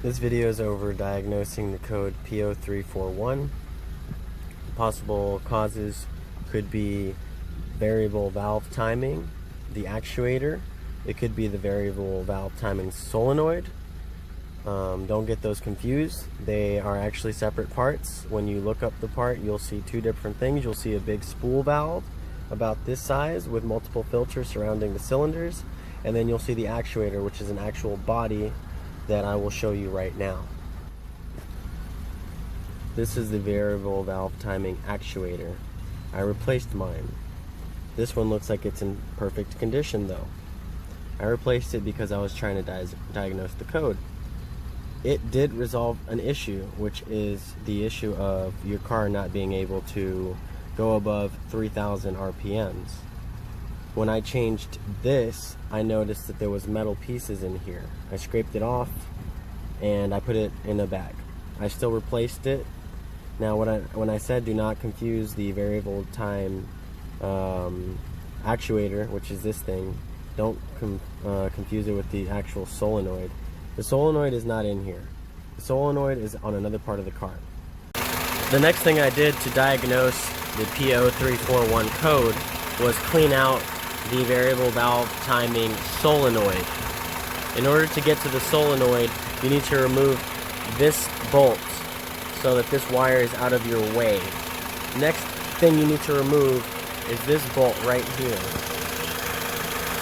This video is over diagnosing the code P0341. Possible causes could be variable valve timing, the actuator. It could be the variable valve timing solenoid. Don't get those confused. They are actually separate parts. When you look up the part, you'll see two different things. You'll see a big spool valve about this size with multiple filters surrounding the cylinders, and then you'll see the actuator, which is an actual body that I will show you right now. This is the variable valve timing actuator. I replaced mine. This one looks like it's in perfect condition though. I replaced it because I was trying to diagnose the code. It did resolve an issue, which is the issue of your car not being able to go above 3,000 RPMs. When I changed this, I noticed that there was metal pieces in here. I scraped it off and I put it in a bag. I still replaced it. Now when I said do not confuse the variable time actuator, which is this thing, don't confuse it with the actual solenoid. The solenoid is not in here. The solenoid is on another part of the car. The next thing I did to diagnose the P0341 code was clean out the variable valve timing solenoid. In order to get to the solenoid, you need to remove this bolt so that this wire is out of your way. Next thing you need to remove is this bolt right here.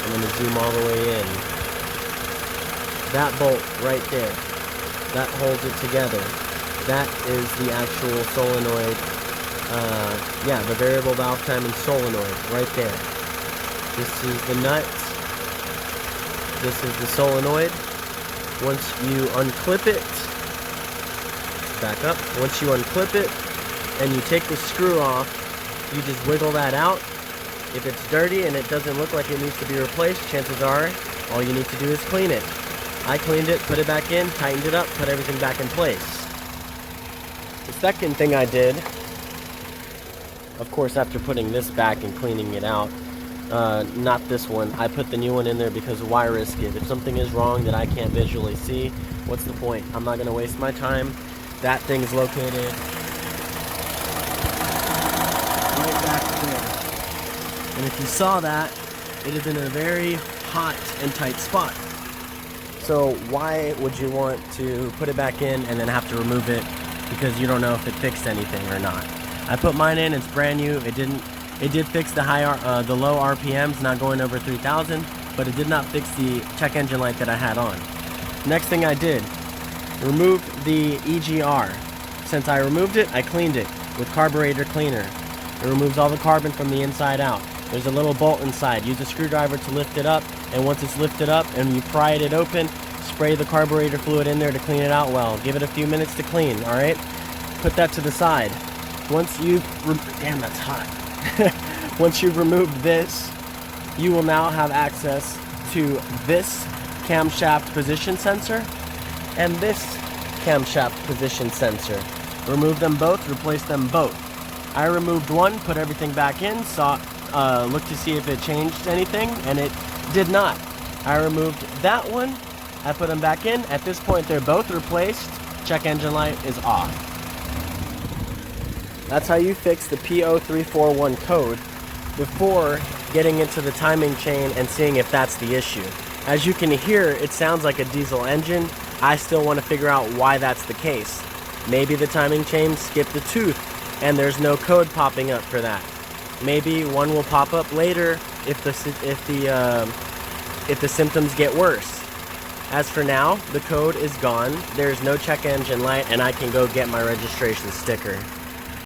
I'm going to zoom all the way in. That bolt right there, that holds it together. That is the actual solenoid, the variable valve timing solenoid right there. This is the nut. This is the solenoid. Once you unclip it, back up. Once you unclip it and you take the screw off, you just wiggle that out. If it's dirty and it doesn't look like it needs to be replaced, chances are all you need to do is clean it. I cleaned it, put it back in, tightened it up, put everything back in place. The second thing I did, of course after putting this back and cleaning it out, not this one, I put the new one in there because why risk it? If something is wrong that I can't visually see, what's the point? I'm not going to waste my time. That thing's located right back there. And if you saw that, it is in a very hot and tight spot. So why would you want to put it back in and then have to remove it because you don't know if it fixed anything or not? I put mine in, it's brand new. It did fix the the low RPMs, not going over 3,000, but it did not fix the check engine light that I had on. Next thing I did, remove the EGR. Since I removed it, I cleaned it with carburetor cleaner. It removes all the carbon from the inside out. There's a little bolt inside. Use a screwdriver to lift it up, and once it's lifted up and you pry it open, spray the carburetor fluid in there to clean it out well. Give it a few minutes to clean, alright? Put that to the side. Once you've, damn that's hot. Once you've removed this, you will now have access to this camshaft position sensor and this camshaft position sensor. Remove them both, replace them both. I removed one, put everything back in, looked to see if it changed anything, and it did not. I removed that one, I put them back in. At this point they're both replaced. Check engine light is off. That's how you fix the P0341 code before getting into the timing chain and seeing if that's the issue. As you can hear, it sounds like a diesel engine. I still want to figure out why that's the case. Maybe the timing chain skipped the tooth and there's no code popping up for that. Maybe one will pop up later if the symptoms get worse. As for now, the code is gone. There's no check engine light and I can go get my registration sticker.